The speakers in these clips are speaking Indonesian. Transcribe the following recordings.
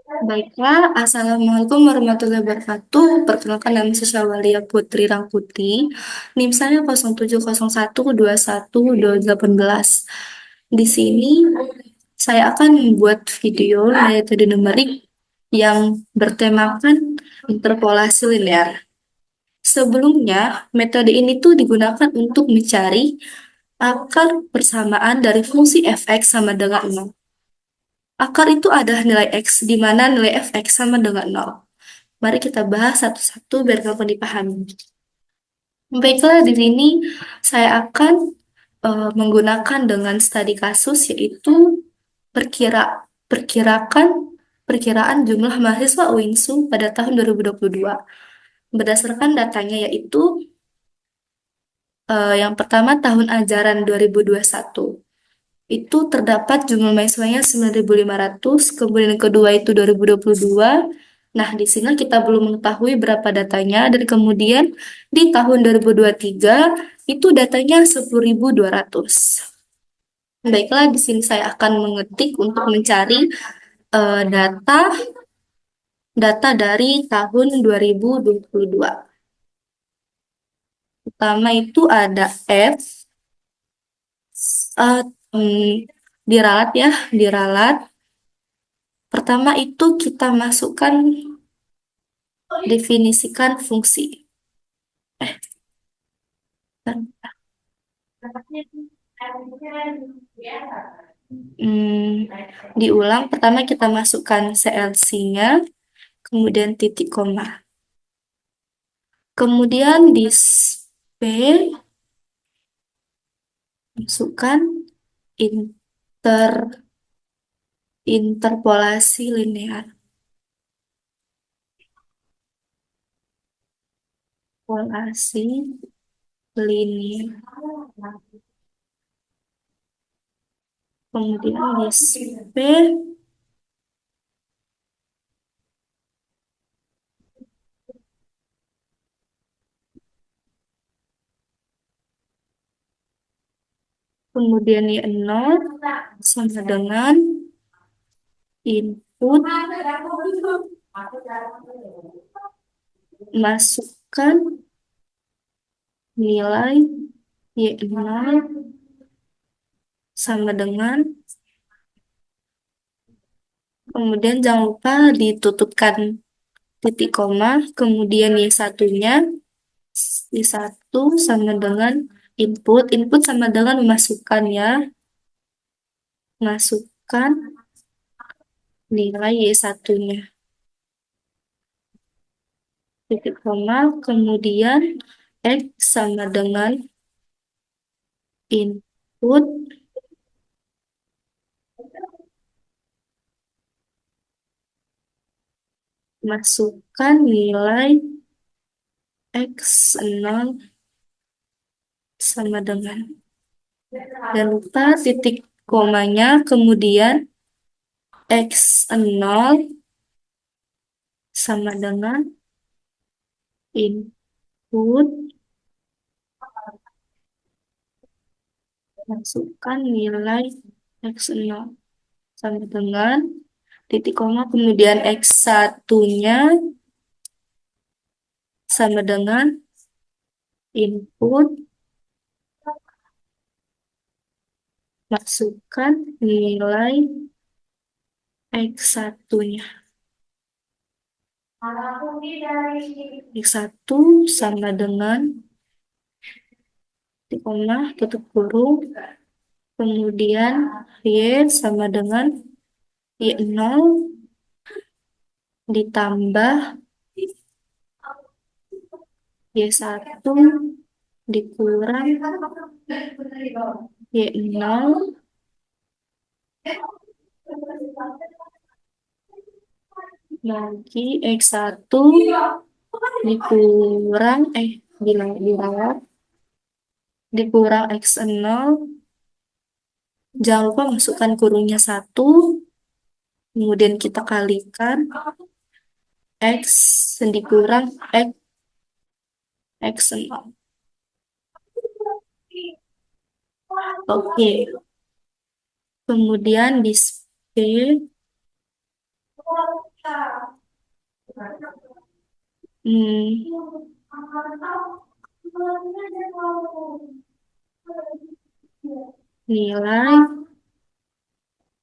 Baiklah, Assalamualaikum warahmatullahi wabarakatuh. Perkenalkan nama saya Syawalia Putri Rangkuti. NIM saya 0701212018. Di sini saya akan membuat video metode numerik yang bertemakan interpolasi linear. Sebelumnya, metode ini tuh digunakan untuk mencari akar persamaan dari fungsi f(x) sama dengan 0. Akar itu adalah nilai X, di mana nilai Fx sama dengan 0. Mari kita bahas satu-satu biar gampang dipahami. Baiklah, di sini saya akan menggunakan dengan studi kasus, yaitu perkira perkirakan perkiraan jumlah mahasiswa UINSU pada tahun 2022. Berdasarkan datanya yaitu yang pertama tahun ajaran 2021. Itu terdapat jumlah mahasiswanya 9.500, kemudian yang kedua itu 2022. Nah, di sini kita belum mengetahui berapa datanya, dan kemudian di tahun 2023 itu datanya 10.200. Baiklah, di sini saya akan mengetik untuk mencari data data dari tahun 2022. Pertama itu ada F, eh, hmm, diralat ya, diralat. Pertama itu kita masukkan definisikan fungsi. Bentar. Hmm, diulang, pertama kita masukkan CLC-nya, kemudian titik koma. Kemudian di P, masukkan inter interpolasi linear. Polasi linear. Kemudian di P, kemudian y 0 sama dengan input, masukkan nilai y 0 sama dengan, kemudian jangan lupa ditutupkan titik koma, kemudian y 1-nya, y 1 sama dengan input sama dengan memasukkan ya, masukkan nilai y 1-nya, titik koma, kemudian x sama dengan input, masukkan nilai x 0 sama dengan, dan lupa titik komanya, kemudian x 0 sama dengan input, masukkan nilai x 0 sama dengan titik koma, kemudian x 1-nya sama dengan input, masukkan nilai x 1-nya. X 1 sama dengan titik koma, tutup kurung, kemudian y sama dengan y 0 ditambah y 1 dikurang y 0 lagi x 1 dikurang dirawat dikurang x 0, jangan lupa masukkan kurungnya 1, kemudian kita kalikan x dikurang x 0. Oke, kemudian di P, Hmm, nilai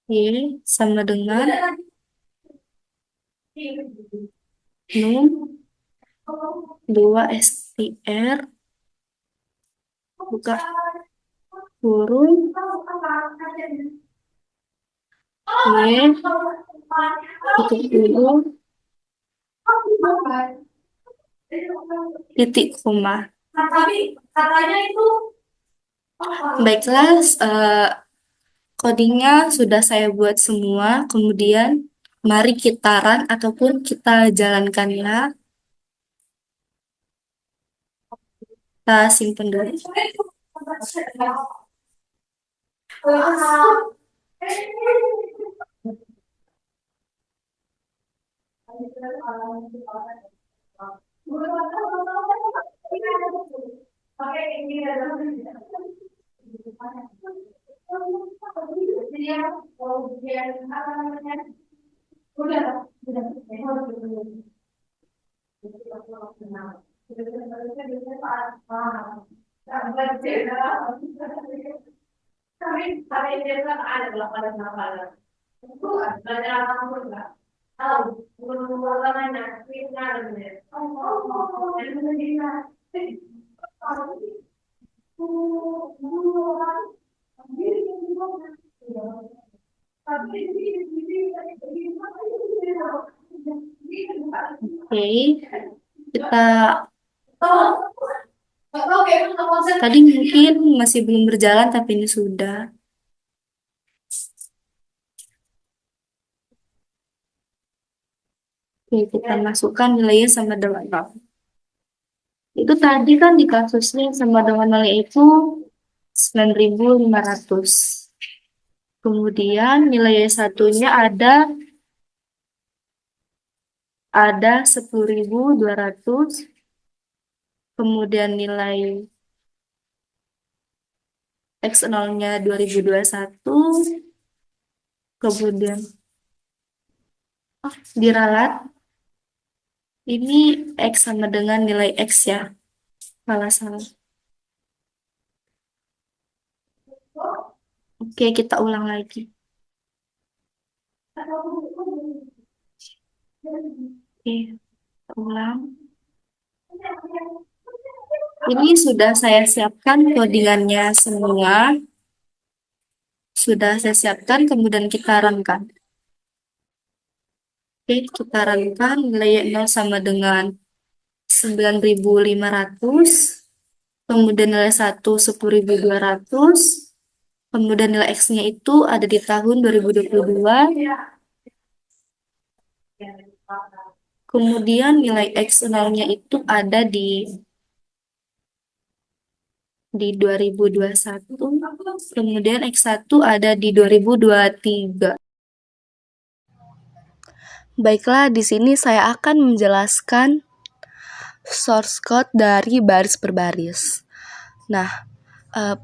Y sama dengan num 2 STR buka kurung Y tutup kurung titik koma. Baiklah, codingnya sudah saya buat semua. Kemudian mari kita run ataupun kita jalankan ya. Kita simpan dulu. Oke, kita tadi mungkin masih belum berjalan tapi ini sudah. Oke, kita masukkan nilainya sama dengan 0. Itu tadi kan di kasusnya sama dengan nilai itu 9.500. Kemudian nilai satunya ada 10.200. Kemudian nilai X0-nya 2021. Kemudian diralat. Ini X sama dengan nilai X ya. Salah. Oke, kita ulang lagi. Oke, kita ulang. Ini sudah saya siapkan codingannya semua. Sudah saya siapkan, kemudian kita runkan. Oke, kita runkan nilai 0 sama dengan 9.500. Kemudian nilai 1 10.200. Kemudian nilai X-nya itu ada di tahun 2022. Kemudian nilai X0-nya itu ada di 2021. Kemudian X1 ada di 2023. Baiklah, di sini saya akan menjelaskan source code dari baris per baris. Nah,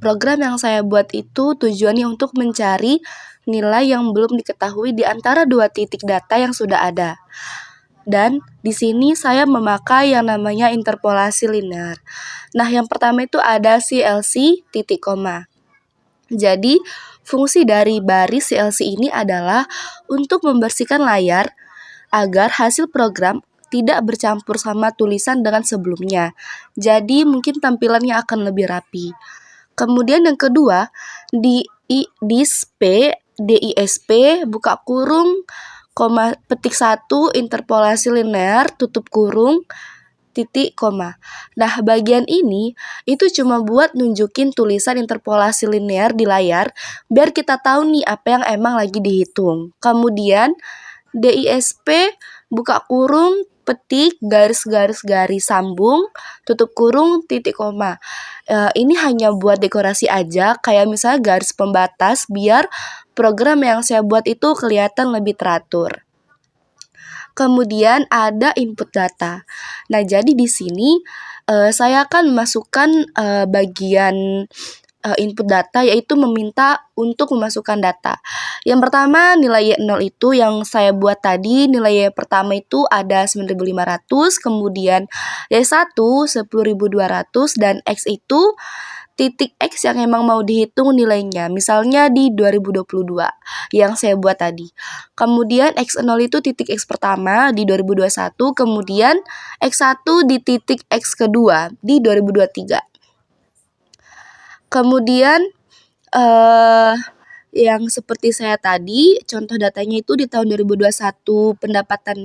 program yang saya buat itu tujuannya untuk mencari nilai yang belum diketahui di antara dua titik data yang sudah ada. Dan di sini saya memakai yang namanya interpolasi linear. Nah, yang pertama itu ada CLC titik koma. Jadi, fungsi dari baris CLC ini adalah untuk membersihkan layar agar hasil program tidak bercampur sama tulisan dengan sebelumnya. Jadi, mungkin tampilannya akan lebih rapi. Kemudian yang kedua, DISP buka kurung koma petik 1 interpolasi linear tutup kurung titik koma. Nah, bagian ini itu cuma buat nunjukin tulisan interpolasi linear di layar biar kita tahu nih apa yang emang lagi dihitung. Kemudian DISP buka kurung petik garis sambung tutup kurung titik koma. Ini hanya buat dekorasi aja, kayak misalnya garis pembatas biar program yang saya buat itu kelihatan lebih teratur. Kemudian ada input data. Nah, jadi di sini saya akan masukkan bagian input data, yaitu meminta untuk memasukkan data. Yang pertama, nilai Y0 itu yang saya buat tadi, nilai Y pertama itu ada 9.500, kemudian Y1 10.200, dan X itu titik X yang emang mau dihitung nilainya, misalnya di 2022 yang saya buat tadi. Kemudian X0 itu titik X pertama di 2021, kemudian X1 di titik X kedua di 2023. Kemudian yang seperti saya tadi, contoh datanya itu di tahun 2021 pendapatan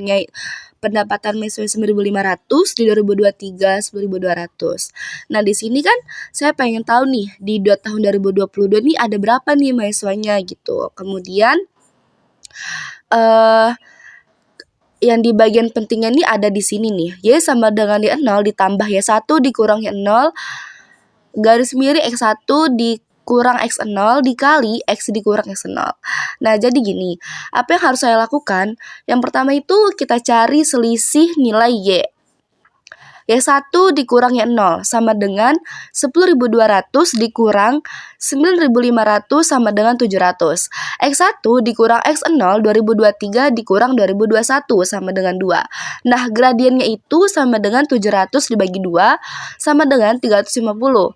mahasiswa 9.500, di 2023 10.200. Nah, di sini kan saya pengen tahu nih di tahun 2022 nih ada berapa nih mahasiswanya gitu. Kemudian yang di bagian pentingnya nih ada di sini nih. Y sama dengan Y0 ditambah Y1 dikurang Y0 garis miring X1 dikurang X0 dikali X dikurang X0. Nah, jadi gini, apa yang harus saya lakukan? Yang pertama itu kita cari selisih nilai Y. Y1 dikurang Y0 sama dengan 10.200 dikurang 9.500 sama dengan 700. X1 dikurang X0 2023 dikurang 2021 sama dengan 2. Nah, gradiennya itu sama dengan 700 dibagi 2 sama dengan 350.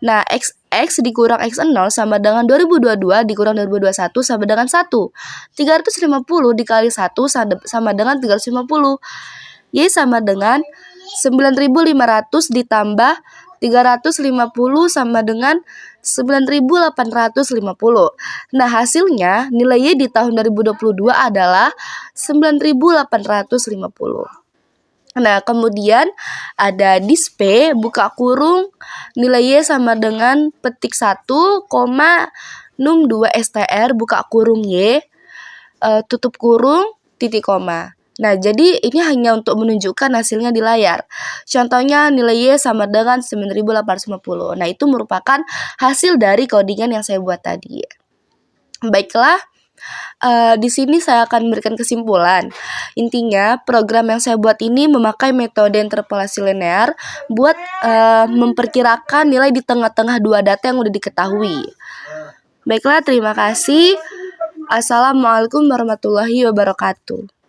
Nah, X dikurang X0 sama dengan 2022 dikurang 2021 sama dengan 1. 350 dikali 1 sama dengan 350. Y sama dengan 9.500 ditambah 350 sama dengan 9.850. Nah, hasilnya nilai Y di tahun 2022 adalah 9.850. Nah, kemudian ada dispe buka kurung nilai Y sama dengan petik 1, num 2 str buka kurung Y tutup kurung titik koma. Nah, jadi ini hanya untuk menunjukkan hasilnya di layar. Contohnya nilai Y sama dengan 9.850. Nah, itu merupakan hasil dari codingan yang saya buat tadi. Baiklah, di sini saya akan memberikan kesimpulan. Intinya, program yang saya buat ini memakai metode interpolasi linear buat memperkirakan nilai di tengah-tengah dua data yang udah diketahui. Baiklah, terima kasih. Assalamualaikum warahmatullahi wabarakatuh.